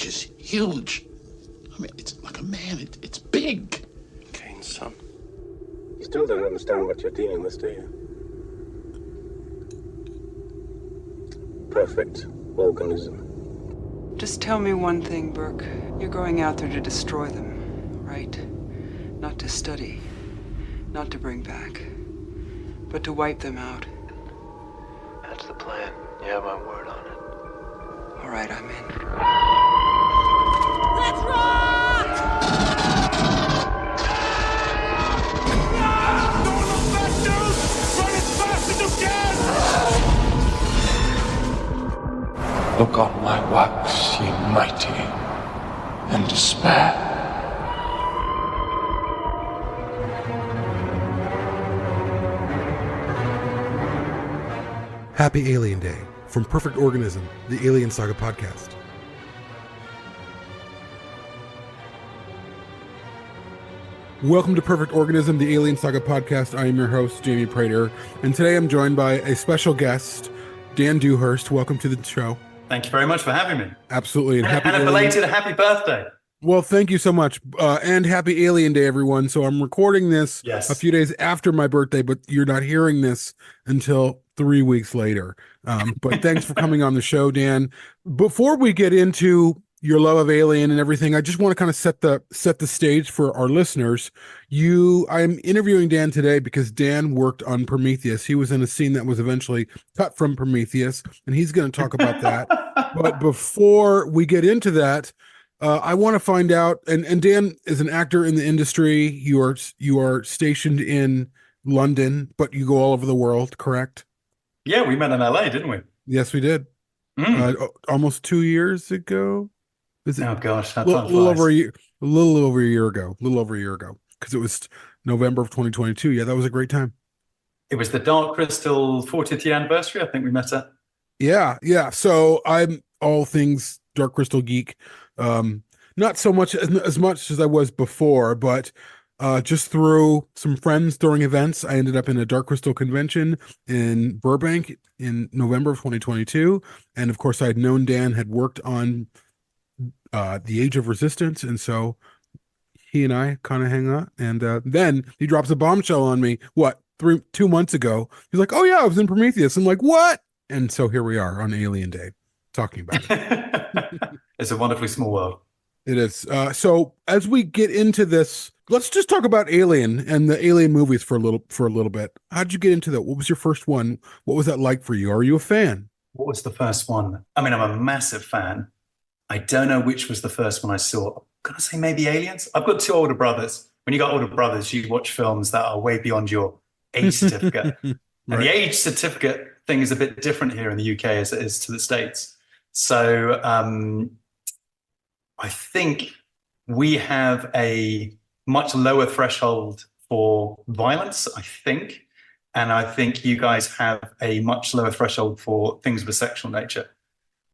is huge. I mean, it's like a man. It's big. Kane's son. You still don't understand what you're dealing with, do you? Perfect organism. Just tell me one thing, Burke. You're going out there to destroy them, right? Not to study, not to bring back, but to wipe them out. That's the plan. You have my word on it. All right, I'm in. Let's rock! Don't look back, dude! Run as fast as you can! Look on my works, ye mighty, and despair. Happy Alien Day from Perfect Organism, the Alien Saga Podcast. Welcome to Perfect Organism, the Alien Saga Podcast. I am your host, Jamie Prater, and today I'm joined by a special guest, Dan Dewhirst. Welcome to the show. Thank you very much for having me. Absolutely. And a belated happy birthday. Well, thank you so much. And happy Alien Day, everyone. So I'm recording this a few days after my birthday, but you're not hearing this until 3 weeks later. But thanks for coming on the show, Dan. Before we get into your love of Alien and everything, I just want to kind of set the stage for our listeners. I'm interviewing Dan today because Dan worked on Prometheus. He was in a scene that was eventually cut from Prometheus, and he's going to talk about that. But before we get into that, I want to find out, and Dan is an actor in the industry. You are stationed in London, but you go all over the world, correct? Yeah, we met in LA, didn't we? Yes, we did. Almost 2 years ago. Oh gosh, that a little over a year ago, because it was November of 2022. Yeah, that was a great time. It was the Dark Crystal 40th year anniversary. I think we met at. Yeah. So I'm all things Dark Crystal geek. Not so much as much as I was before, but just through some friends during events, I ended up in a Dark Crystal convention in Burbank in November of 2022. And of course, I had known Dan had worked on The Age of Resistance. And so he and I kind of hang out. And then he drops a bombshell on me, 2 months ago. He's like, oh yeah, I was in Prometheus. I'm like, what? And so here we are on Alien Day talking about it. It's a wonderfully small world. It is. So as we get into this, let's just talk about Alien and the Alien movies for a little bit. How did you get into that? What was your first one? What was that like for you? Are you a fan? What was the first one? I mean, I'm a massive fan. I don't know which was the first one I saw. I'm going to say maybe Aliens. I've got two older brothers. When you got older brothers, you watch films that are way beyond your age certificate. Right. And the age certificate thing is a bit different here in the UK as it is to the States. So I think we have a much lower threshold for violence, I think. And I think you guys have a much lower threshold for things of a sexual nature.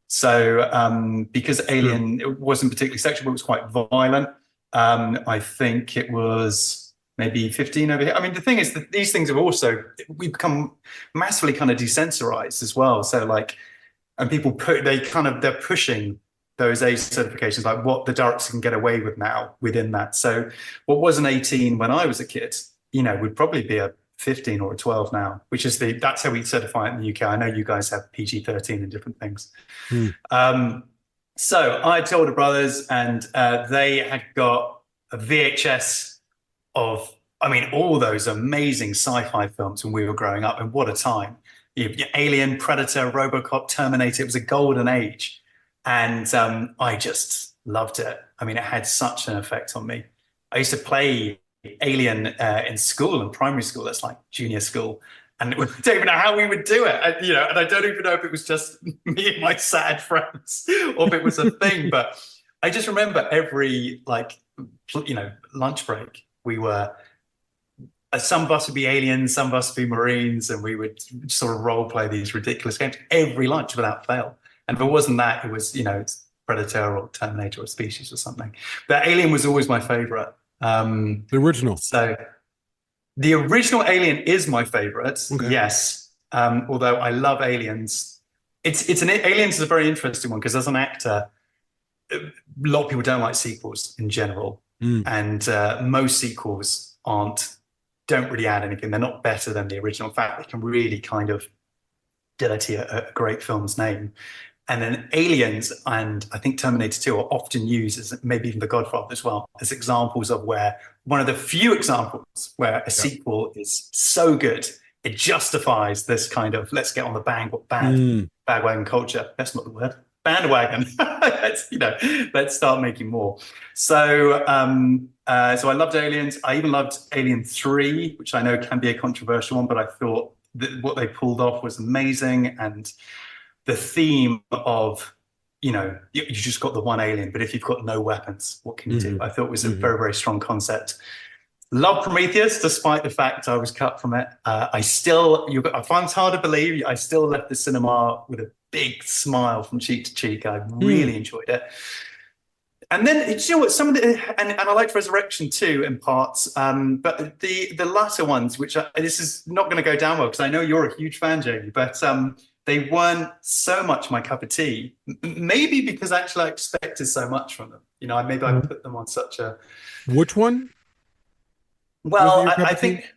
So because Alien, it wasn't particularly sexual, but it was quite violent. I think it was maybe 15 over here. I mean, the thing is that these things have also, we've become massively kind of desensorized as well. So like, and people they're pushing those age certifications, like what the directors can get away with now within that. So what was an 18 when I was a kid, would probably be a 15 or a 12 now, which is that's how we certify it in the UK. I know you guys have PG-13 and different things. So I had two older brothers, and they had got a VHS of, all those amazing sci-fi films when we were growing up, and what a time. Alien, Predator, RoboCop, Terminator, it was a golden age. And I just loved it. It had such an effect on me. I used to play Alien in school, in primary school. That's like junior school. And I don't even know how we would do it. And I don't even know if it was just me and my sad friends or if it was a thing. But I just remember every, lunch break, we were, some of us would be aliens, some of us would be Marines, and we would sort of role play these ridiculous games every lunch without fail. And if it wasn't that, it was, it's Predator or Terminator or Species or something. But Alien was always my favorite. The original. So the original Alien is my favorite. Okay. Yes. Although I love Aliens. Aliens is a very interesting one because as an actor, a lot of people don't like sequels in general, and most sequels don't really add anything. They're not better than the original. In fact, they can really kind of dirty a great film's name. And then Aliens and I think Terminator 2 are often used as, maybe even The Godfather as well, as examples of where, one of the few examples where a sequel is so good, it justifies this kind of, let's get on the bandwagon culture. That's not the word. Bandwagon. Let's start making more. So so I loved Aliens. I even loved Alien 3, which I know can be a controversial one, but I thought that what they pulled off was amazing. And the theme of, you just got the one alien, but if you've got no weapons, what can you do? I thought it was a very, very strong concept. Love Prometheus, despite the fact I was cut from it. I find it hard to believe, I still left the cinema with a big smile from cheek to cheek. I really enjoyed it. And then, what, some of the, and I liked Resurrection too, in parts, but the latter ones, which this is not going to go down well, because I know you're a huge fan, Jamie, but they weren't so much my cup of tea. Maybe because actually I expected so much from them. Maybe I put them on such a... Which one? Well, I think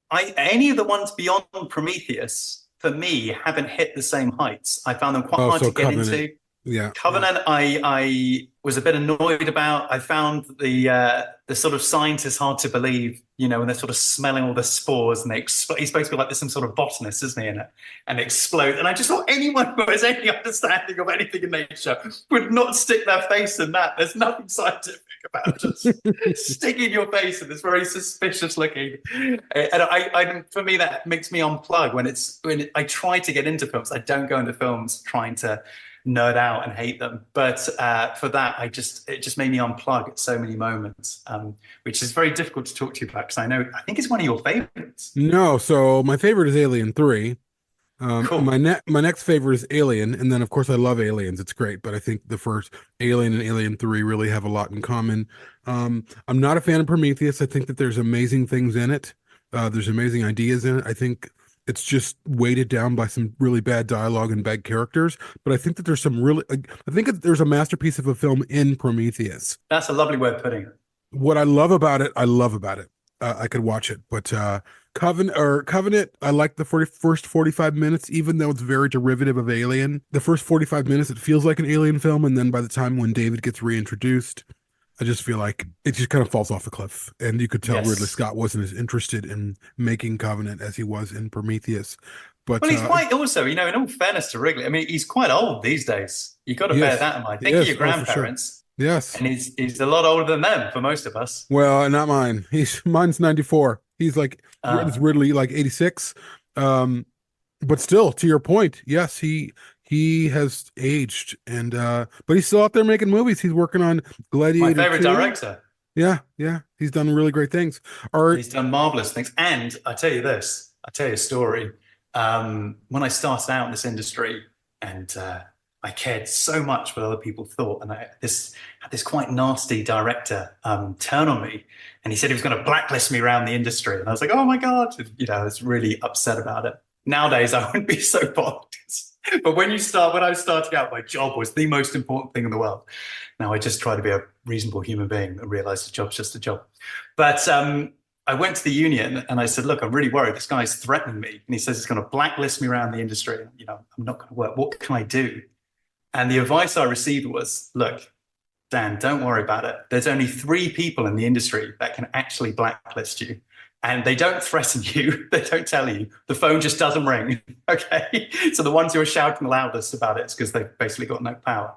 any of the ones beyond Prometheus, for me, haven't hit the same heights. I found them quite hard to get into. Yeah. Covenant, I was a bit annoyed about. I found the sort of scientists hard to believe, when they're sort of smelling all the spores and he's supposed to be like some sort of botanist, isn't he, in it, and explode. And I just thought anyone who has any understanding of anything in nature would not stick their face in that. There's nothing scientific about just sticking your face in this very suspicious looking. And for me, that makes me unplug when I try to get into films. I don't go into films trying to nerd out and hate them, but for that it just made me unplug at so many moments, which is very difficult to talk to you about, because I think it's one of your favorites. No, so my favorite is Alien 3. Cool. My next favorite is Alien, and then of course I love Aliens. It's great, but I think the first Alien and Alien 3 really have a lot in common. I'm not a fan of Prometheus. I think that there's amazing things in it. There's amazing ideas in it. I think it's just weighted down by some really bad dialogue and bad characters. But I think that there's there's a masterpiece of a film in Prometheus. That's a lovely way of putting it. What I love about it. I could watch it, but Covenant, I like the first 45 minutes, even though it's very derivative of Alien. The first 45 minutes, it feels like an Alien film, and then by the time when David gets reintroduced, I just feel like it just kind of falls off a cliff. And you could tell Ridley Scott wasn't as interested in making Covenant as he was in Prometheus. But he's quite also, in all fairness to Wrigley, I mean, he's quite old these days. You got to bear that in mind. Think of your grandparents. Sure. Yes. And he's a lot older than them for most of us. Well, not mine. Mine's 94. He's like, it's Ridley like 86. But still, to your point, yes, he has aged, and but he's still out there making movies. He's working on Gladiator. My favorite 2. director. Yeah. He's done really great things. He's done marvelous things. And I tell you a story. When I started out in this industry, and I cared so much what other people thought, and I had this quite nasty director turn on me, and he said he was going to blacklist me around the industry, and I was like, oh my god, I was really upset about it. Nowadays, I wouldn't be so bothered. But when I was starting out, my job was the most important thing in the world. Now I just try to be a reasonable human being and realize the job's just a job. But I went to the union and I said, look, I'm really worried. This guy's threatening me. And he says he's going to blacklist me around the industry. I'm not going to work. What can I do? And the advice I received was, look, Dan, don't worry about it. There's only 3 people in the industry that can actually blacklist you. And they don't threaten you. They don't tell you. The phone just doesn't ring. Okay. So the ones who are shouting loudest about it is because they've basically got no power.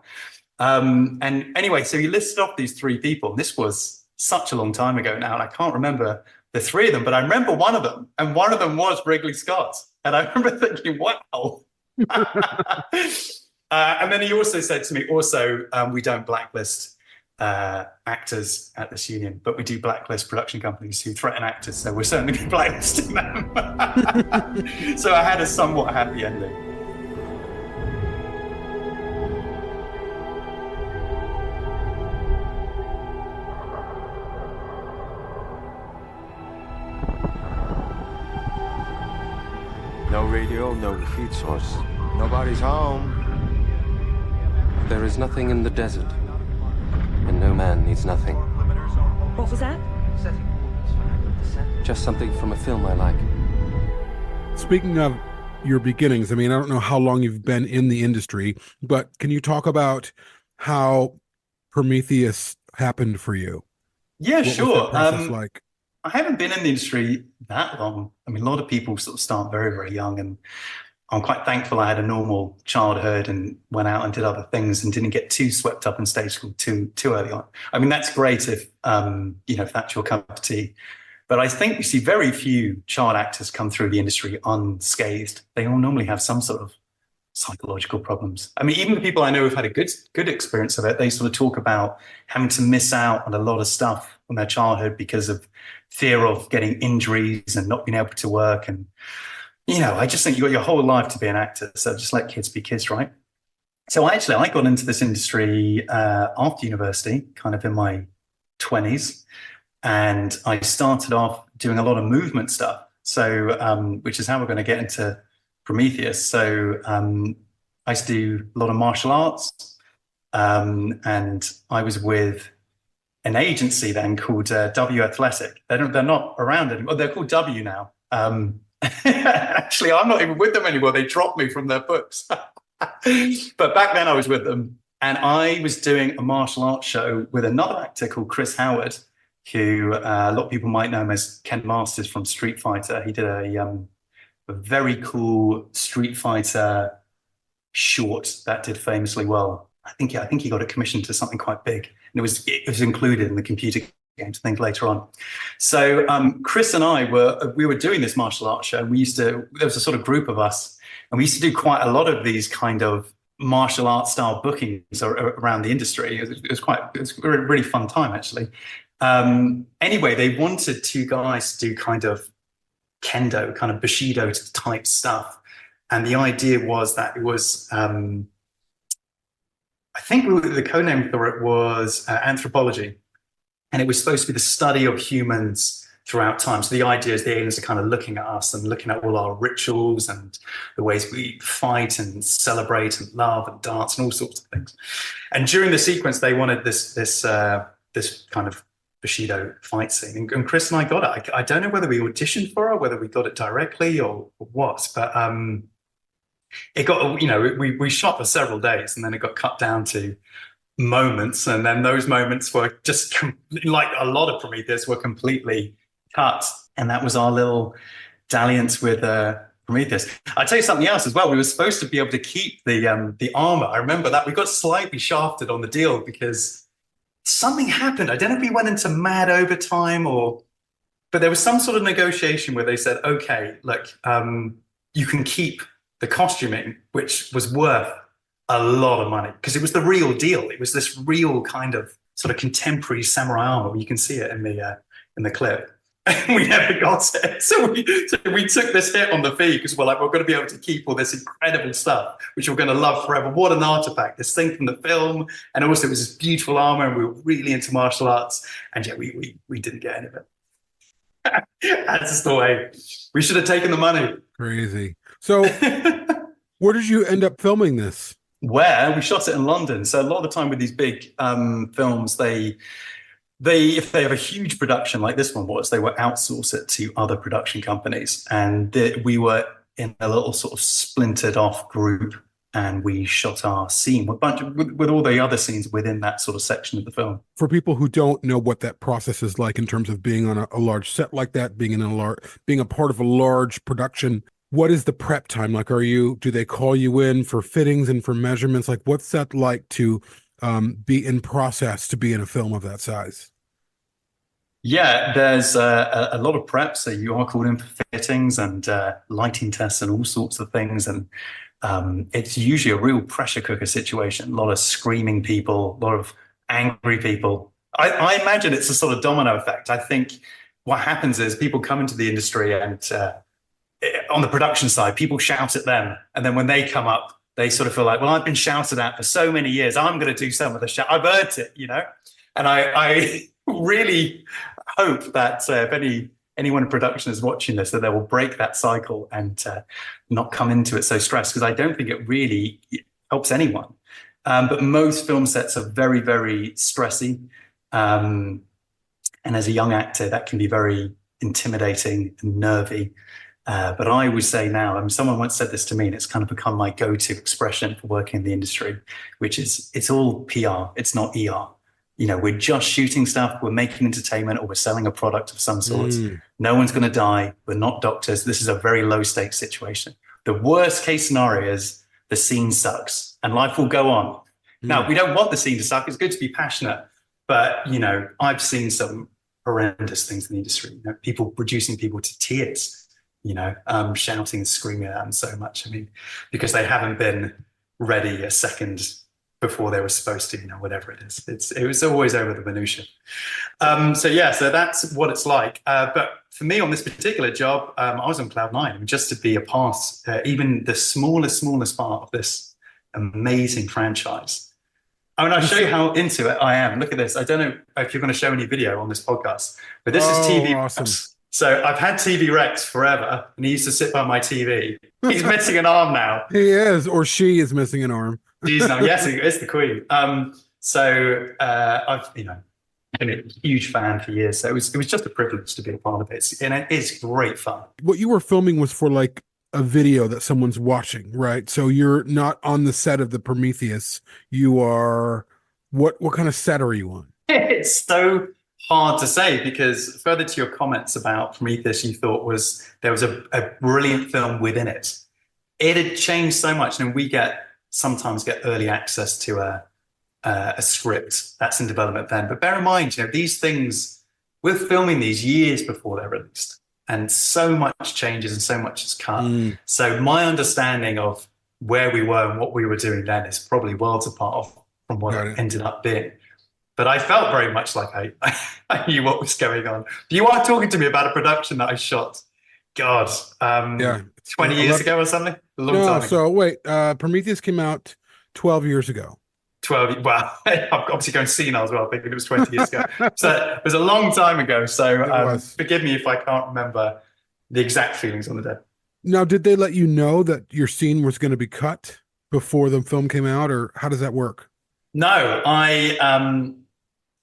And anyway, so he listed off these 3 people. And this was such a long time ago now. And I can't remember the 3 of them, but I remember one of them. And one of them was Ridley Scott. And I remember thinking, wow. And then he also said to me, we don't blacklist actors at this union, but we do blacklist production companies who threaten actors, so we're certainly be blacklisting them. So I had a somewhat happy ending. No radio, no feed source. Nobody's home. There is nothing in the desert and no man needs nothing. What was that? Just something from a film I like. Speaking of your beginnings, I mean, I don't know how long you've been in the industry, but can you talk about how Prometheus happened for you? Yeah, what sure. Was that process like? I haven't been in the industry that long. I mean, a lot of people sort of start very, very young, and I'm quite thankful I had a normal childhood and went out and did other things and didn't get too swept up in stage school too early on. I mean, that's great if if that's your cup of tea. But I think we see very few child actors come through the industry unscathed. They all normally have some sort of psychological problems. I mean, even the people I know who've had a good experience of it, they sort of talk about having to miss out on a lot of stuff from their childhood because of fear of getting injuries and not being able to work. And, I just think you've got your whole life to be an actor. So just let kids be kids, right? So I got into this industry after university, kind of in my 20s. And I started off doing a lot of movement stuff. So, which is how we're going to get into Prometheus. So I used to do a lot of martial arts. And I was with an agency then called W Athletic. They're not around anymore. They're called W now. Actually, I'm not even with them anymore. They dropped me from their books. But back then I was with them. And I was doing a martial arts show with another actor called Chris Howard, who a lot of people might know him as Ken Masters from Street Fighter. He did a very cool Street Fighter short that did famously well. I think he got it commissioned to something quite big, and it was included in the computer games thing later on. So Chris and I were doing this martial arts show. There was a sort of group of us, and we used to do quite a lot of these kind of martial arts style bookings around the industry. It was a really fun time actually. Anyway, they wanted two guys to do kind of kendo, kind of Bushido type stuff. And the idea was that it was, I think the code name for it was anthropology. And it was supposed to be the study of humans throughout time. So the idea is the aliens are kind of looking at us and looking at all our rituals and the ways we fight and celebrate and love and dance and all sorts of things. And during the sequence, they wanted this kind of Bushido fight scene, and Chris and I got it. I don't know whether we auditioned for it, whether we got it directly or what, but it got, we shot for several days, and then it got cut down to moments, and then those moments were just like a lot of Prometheus were completely cut, and that was our little dalliance with Prometheus. I'll tell you something else as well. We were supposed to be able to keep the armor. I remember that we got slightly shafted on the deal because something happened. I don't know if we went into mad overtime but there was some sort of negotiation where they said, okay, look, you can keep the costuming, which was worth a lot of money because it was the real deal. It was this real kind of sort of contemporary samurai armor. You can see it in the clip. We never got it. So we took this hit on the fee because we're going to be able to keep all this incredible stuff, which we're going to love forever. What an artifact, this thing from the film. And also it was this beautiful armor, and we were really into martial arts. And yet we didn't get any of it. That's just the way. We should have taken the money. Crazy. So where did you end up filming this? Where? We shot it in London. So a lot of the time with these big films, if they have a huge production like this one was, they will outsource it to other production companies. And we were in a little sort of splintered off group, and we shot our scene with all the other scenes within that sort of section of the film. For people who don't know what that process is like in terms of being on a large set like that, being a part of a large production, what is the prep time like? Do they call you in for fittings and for measurements? Like, what's that like to be in process to be in a film of that size? Yeah, there's a lot of prep. So you are called in for fittings and lighting tests and all sorts of things. And it's usually a real pressure cooker situation. A lot of screaming people, a lot of angry people. I imagine it's a sort of domino effect. I think what happens is people come into the industry and on the production side, people shout at them. And then when they come up, they sort of feel like, well, I've been shouted at for so many years. I'm going to do some of the shout. I've earned it, And I really hope that if anyone in production is watching this, that they will break that cycle and not come into it so stressed, because I don't think it really helps anyone. But most film sets are very, very stressy. And as a young actor, that can be very intimidating and nervy. But I would say now, someone once said this to me, and it's kind of become my go-to expression for working in the industry, which is it's all PR, it's not ER. We're just shooting stuff, we're making entertainment, or we're selling a product of some sort. No one's going to die. We're not doctors. This is a very low-stakes situation. The worst case scenario is the scene sucks and life will go on. Now, we don't want the scene to suck. It's good to be passionate. But, I've seen some horrendous things in the industry. People reducing people to tears, shouting and screaming at them so much. Because they haven't been ready a second before they were supposed to, whatever it is. It was always over the minutiae. So that's what it's like. But for me on this particular job, I was on cloud nine. Just to be a part, even the smallest part of this amazing franchise. I'll show you how into it I am. Look at this. I don't know if you're going to show any video on this podcast, but this is TV. Awesome. So I've had TV Rex forever, and he used to sit by my TV. He's missing an arm now. He is, or she is missing an arm. Yes, it's the queen. I've been a huge fan for years. So it was just a privilege to be a part of it, and it is great fun. What you were filming was for like a video that someone's watching, right? So you're not on the set of the Prometheus. You are what kind of set are you on? It's so hard to say, because further to your comments about Prometheus, you thought there was a brilliant film within it. It had changed so much, and we sometimes get early access to a script that's in development then. But bear in mind, these things, we're filming these years before they're released, and so much changes and so much is cut. So my understanding of where we were and what we were doing then is probably worlds apart from what it ended up being. But I felt very much like I knew what was going on. You are talking to me about a production that I shot, 20 years ago or something? A long time ago. So wait, Prometheus came out 12 years ago. 12, well, I'm obviously going senile as well, thinking it was 20 years ago. So it was a long time ago. So forgive me if I can't remember the exact feelings on the day. Now, did they let you know that your scene was going to be cut before the film came out, or how does that work? No, I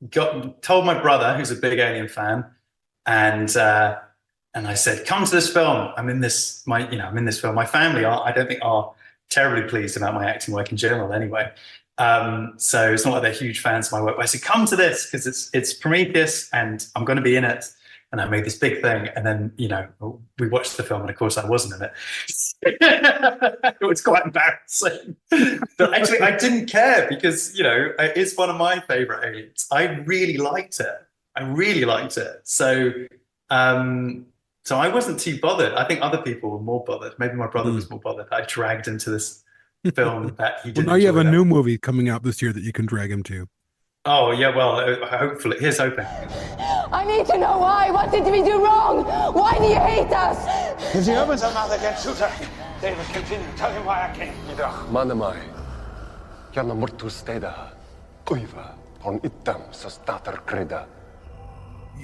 told my brother, who's a big Alien fan, and I said, "Come to this film. I'm in this film." My family I don't think are terribly pleased about my acting work in general, anyway. So it's not like they're huge fans of my work. But I said, "Come to this because it's Prometheus, and I'm going to be in it." And I made this big thing, and then we watched the film, and of course I wasn't in it. It was quite embarrassing, but actually I didn't care because it's one of my favorite aliens. I really liked it. So I wasn't too bothered. I think other people were more bothered. Maybe my brother was more bothered. I dragged him to this film that he didn't. Well, now you have a new movie coming out this year that you can drag him to. Oh yeah, well, hopefully. Here's hoping. I need to know why. What did we do wrong? Why do you hate us? If he opens her mouth against Shooter, David, continue. Tell him why I came. Manamai, Yana Murtusteda, Uiva, on Itam, Sostater Kreda.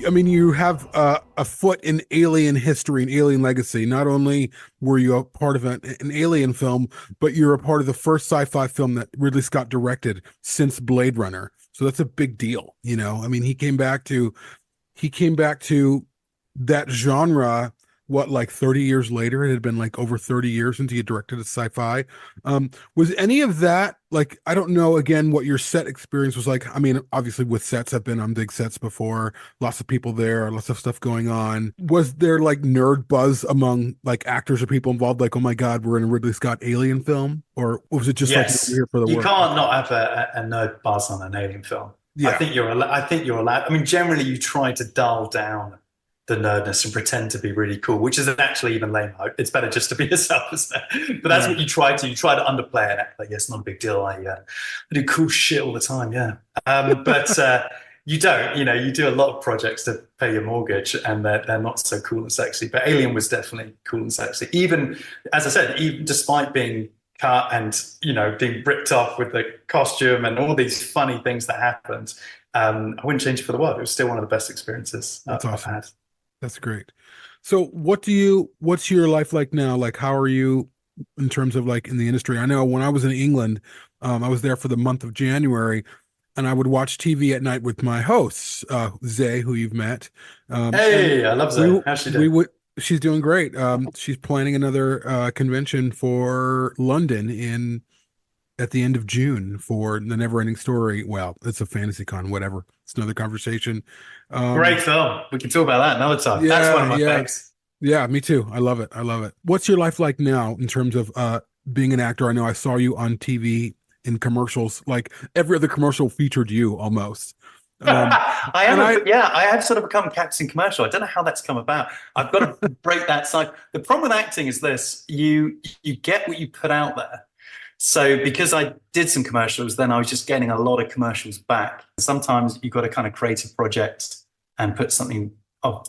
I mean, you have a foot in alien history and alien legacy. Not only were you a part of an alien film, but you're a part of the first sci-fi film that Ridley Scott directed since Blade Runner. So that's a big deal. I mean, he came back to that genre, like 30 years later? It had been like over 30 years since he had directed a sci-fi. Was any of that, like, I don't know, again, what your set experience was like. I mean, obviously with sets, I've been on big sets before, lots of people there, lots of stuff going on. Was there like nerd buzz among like actors or people involved? Like, oh my God, we're in a Ridley Scott alien film? Or was it just like you're here for the you work? can't not have a nerd buzz on an alien film. Yeah. I think you're allowed. I mean, generally you try to dull down the nerdness and pretend to be really cool, which is actually even lame. It's better just to be yourself, isn't it? But that's what you try to. You try to underplay and act like, yes, not a big deal. I do cool shit all the time, yeah. But you don't. You do a lot of projects to pay your mortgage, and they're not so cool and sexy. But Alien was definitely cool and sexy. Even, as I said, even despite being cut and being ripped off with the costume and all these funny things that happened, I wouldn't change it for the world. It was still one of the best experiences I've had. That's great. So what's your life like now? Like, how are you in terms of like in the industry. I know when I was in England, I was there for the month of January, and I would watch TV at night with my hosts, Zay, who you've met. Hey, I love Zay. How's she doing? She's doing great. She's planning another convention for London at the end of June for the Neverending Story. Well, it's a fantasy con, whatever. It's another conversation. Great film. We can talk about that another time. Yeah, that's one of my faves. Yeah, me too. I love it. What's your life like now in terms of being an actor? I know I saw you on TV in commercials, like every other commercial featured you almost. I have sort of become Captain Commercial. I don't know how that's come about. I've got to break that side. The problem with acting is this: you get what you put out there. So because I did some commercials, then I was just getting a lot of commercials back. Sometimes you've got to kind of create a project and put something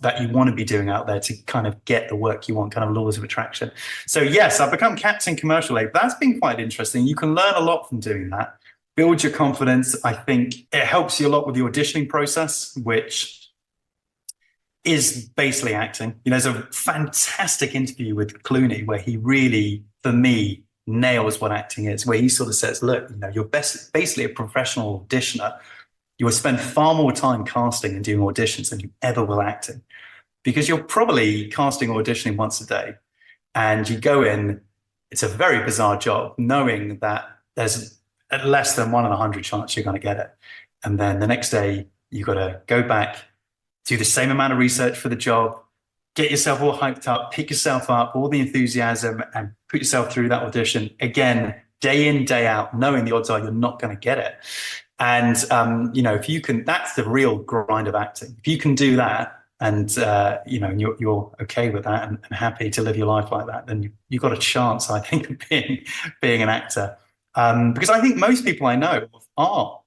that you want to be doing out there to kind of get the work you want, kind of laws of attraction. So yes, I've become Captain Commercial. That's been quite interesting. You can learn a lot from doing that. Build your confidence. I think it helps you a lot with the auditioning process, which is basically acting. There's a fantastic interview with Clooney where he really, for me, nails what acting is, where he sort of says, look, you're basically a professional auditioner. You will spend far more time casting and doing auditions than you ever will acting, because you're probably casting or auditioning once a day, and you go in, it's a very bizarre job, knowing that there's at less than 1 in 100 chance you're going to get it. And then the next day, you've got to go back, do the same amount of research for the job, get yourself all hyped up, pick yourself up, all the enthusiasm, and put yourself through that audition again, day in, day out, knowing the odds are you're not going to get it. And, if you can, that's the real grind of acting. If you can do that and, you're okay with that and happy to live your life like that, then you've got a chance, I think, of being an actor. Because I think most people I know are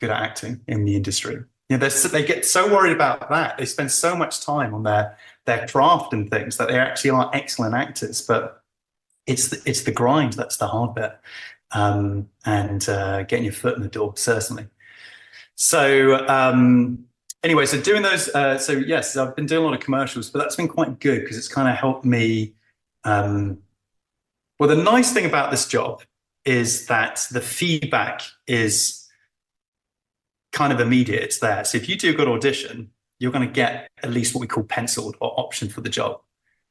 good at acting in the industry. They get so worried about that. They spend so much time on their craft and things that they actually are excellent actors. But it's the grind that's the hard bit. And getting your foot in the door, certainly. So anyway, so doing those, yes, I've been doing a lot of commercials, but that's been quite good because it's kind of helped me. Well, the nice thing about this job is that the feedback is kind of immediate. It's there. So if you do a good audition, you're going to get at least what we call penciled or optioned for the job.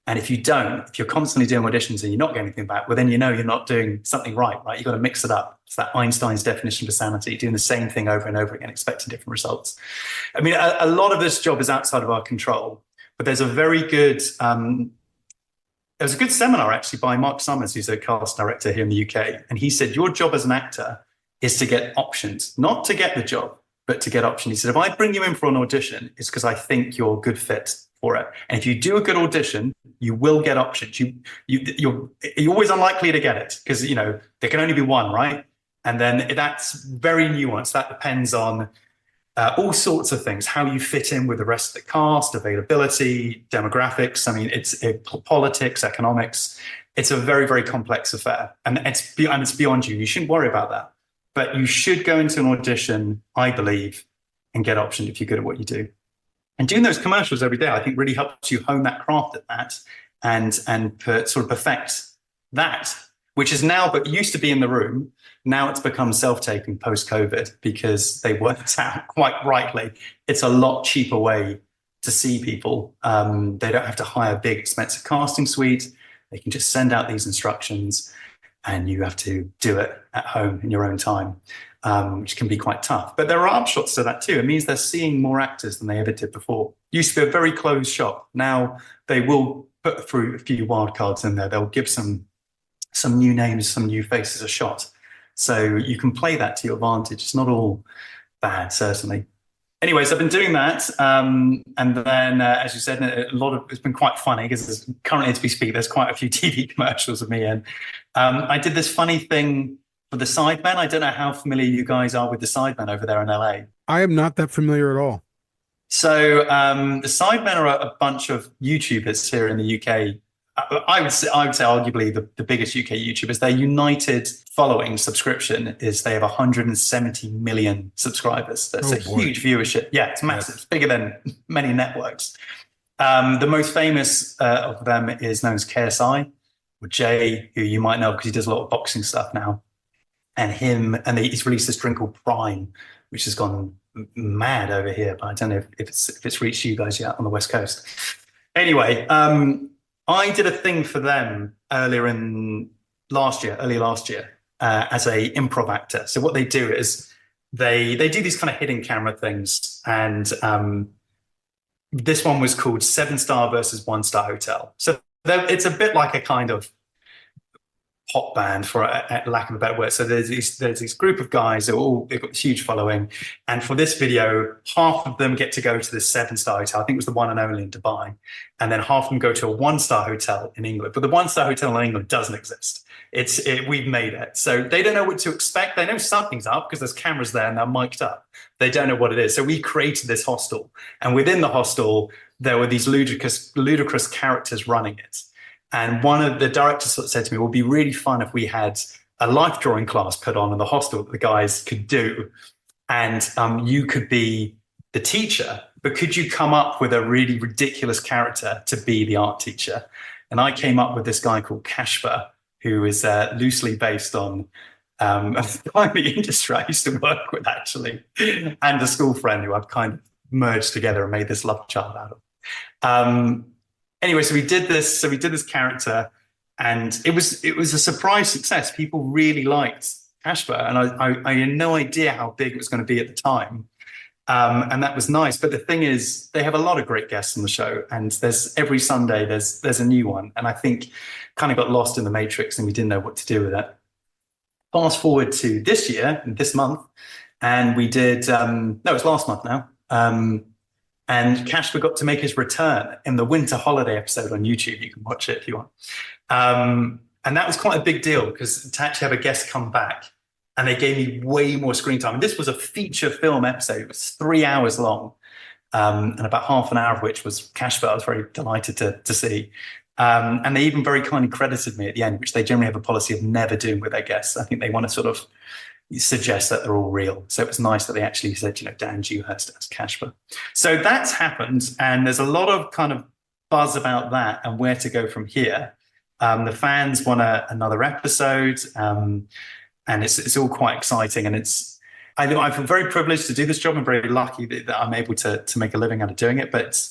And if you don't, if you're constantly doing auditions and you're not getting anything back, well, then you're not doing something right? You've got to mix it up. It's that Einstein's definition of sanity, doing the same thing over and over again, expecting different results. I mean, a lot of this job is outside of our control, but there's a very good, there was a good seminar actually by Mark Summers, who's a cast director here in the UK. And he said, your job as an actor is to get options, not to get the job, but to get options. He said, if I bring you in for an audition, it's because I think you're a good fit for it. And if you do a good audition, you will get options. You're always unlikely to get it because, there can only be one, right? And then that's very nuanced. That depends on all sorts of things, how you fit in with the rest of the cast, availability, demographics. I mean, it's politics, economics. It's a very, very complex affair. And it's beyond you. You shouldn't worry about that. But you should go into an audition, I believe, and get optioned if you're good at what you do. And doing those commercials every day, I think, really helps you hone that craft at that and sort of perfect that, which is now, but used to be in the room. Now it's become self-taping post-COVID because they worked out quite rightly. It's a lot cheaper way to see people. They don't have to hire a big, expensive casting suite. They can just send out these instructions and you have to do it at home in your own time, which can be quite tough. But there are upshots to that too. It means they're seeing more actors than they ever did before. Used to be a very closed shop. Now they will put through a few wildcards in there. They'll give some new names, some new faces a shot. So you can play that to your advantage. It's not all bad, certainly. Anyways, I've been doing that. And then, as you said, it's been quite funny because currently, as we speak, there's quite a few TV commercials of me in. I did this funny thing for the Sidemen. I don't know how familiar you guys are with the Sidemen over there in LA. I am not that familiar at all. So the Sidemen are a bunch of YouTubers here in the UK. I would say arguably the biggest UK YouTubers. Their united following subscription is they have 170 million subscribers. That's huge viewership. Yeah, it's massive. It's bigger than many networks. The most famous of them is known as KSI. or Jay, who you might know because he does a lot of boxing stuff now, and he's released this drink called Prime, which has gone mad over here, but I don't know if it's reached you guys yet on the West Coast. Anyway, I did a thing for them early last year, as a improv actor. So what they do is they do these kind of hidden camera things, and this one was called 7-Star versus 1-Star Hotel. So it's a bit like a kind of pop band, for lack of a better word. So there's this group of guys they've got this huge following, and for this video, half of them get to go to this 7-Star hotel. I think it was the one and only in Dubai, and then half of them go to a 1-Star hotel in England. But the 1-Star hotel in England doesn't exist. We've made it, so they don't know what to expect. They know something's up because there's cameras there and they're mic'd up. They don't know what it is. So we created this hostel, and within the hostel there were these ludicrous characters running it. And one of the directors sort of said to me, it would be really fun if we had a life drawing class put on in the hostel that the guys could do. And you could be the teacher, but could you come up with a really ridiculous character to be the art teacher? And I came up with this guy called Kashper, who is loosely based on a guy in the industry I used to work with, actually, and a school friend who I've kind of merged together and made this love child out of. Anyway, so we did this character, and it was a surprise success. People really liked Kashper, and I had no idea how big it was going to be at the time. And that was nice. But the thing is, they have a lot of great guests on the show, and every Sunday there's a new one. And I think kind of got lost in the matrix, and we didn't know what to do with it. Fast forward to this month, and we did, it's last month now. And Kashper got to make his return in the winter holiday episode on YouTube. You can watch it if you want. And that was quite a big deal because to actually have a guest come back, and they gave me way more screen time. And this was a feature film episode. It was 3 hours long, and about half an hour of which was Kashper. I was very delighted to see. And they even very kindly credited me at the end, which they generally have a policy of never doing with their guests. I think they want to sort of suggest that they're all real. So it was nice that they actually said, Dan Dewhirst as Kashper. So that's happened, and there's a lot of kind of buzz about that and where to go from here. The fans want another episode, and it's all quite exciting. And I feel very privileged to do this job. I'm very lucky that I'm able to make a living out of doing it. But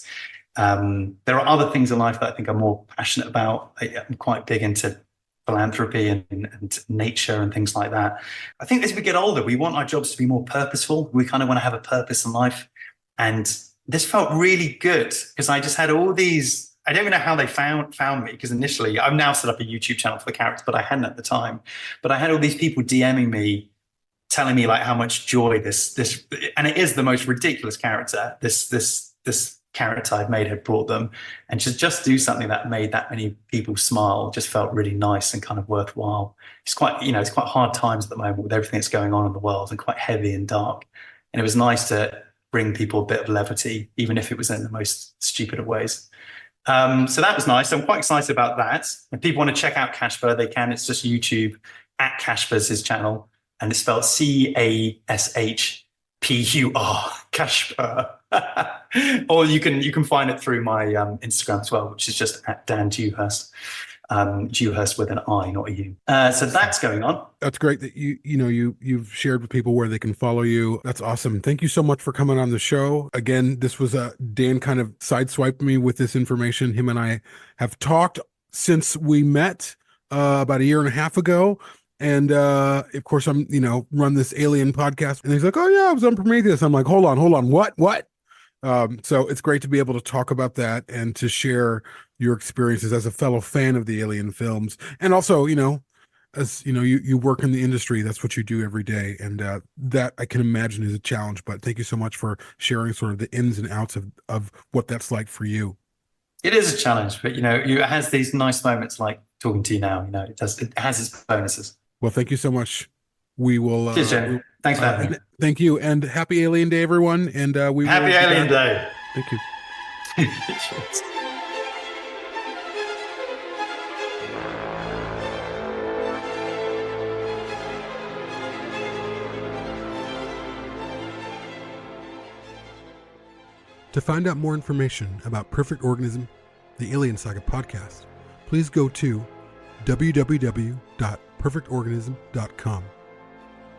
there are other things in life that I think I'm more passionate about. I'm quite big into philanthropy and nature and things like that. I think as we get older, we want our jobs to be more purposeful. We kind of want to have a purpose in life. And this felt really good because I just had all these, I don't even know how they found me, because initially I've now set up a YouTube channel for the character, but I hadn't at the time. But I had all these people DMing me, telling me like how much joy this, and it is the most ridiculous character, this character I'd made had brought them, and to just do something that made that many people smile just felt really nice and kind of worthwhile. It's quite hard times at the moment with everything that's going on in the world, and quite heavy and dark. And it was nice to bring people a bit of levity, even if it was in the most stupid of ways. So that was nice. I'm quite excited about that. If people want to check out Kashper, they can. It's just YouTube at Kashper's his channel, and it's spelled CASHPUR, Kashper. Or you can find it through my Instagram as well, which is just at Dan Dewhirst. Dewhirst with an I, not a U. So that's going on. That's great that you've shared with people where they can follow you. That's awesome. Thank you so much for coming on the show. Again, this was Dan kind of sideswiped me with this information. Him and I have talked since we met about 1.5 years ago. And of course I'm, run this Alien podcast, and he's like, oh yeah, I was on Prometheus. I'm like, hold on, what? So it's great to be able to talk about that and to share your experiences as a fellow fan of the Alien films. And also, as you work in the industry, that's what you do every day. And that I can imagine is a challenge, but thank you so much for sharing sort of the ins and outs of what that's like for you. It is a challenge, but it has these nice moments like talking to you now. It has its bonuses. Well, thank you so much. We will. Cheers, Jay. Thanks for having me. Thank you, and happy Alien Day, everyone. And happy Alien Day. Thank you. Cheers. To find out more information about Perfect Organism, the Alien Saga podcast, please go to www.perfectorganism.com.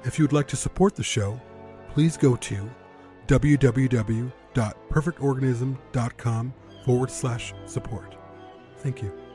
If you would like to support the show, please go to www.perfectorganism.com/support. Thank you.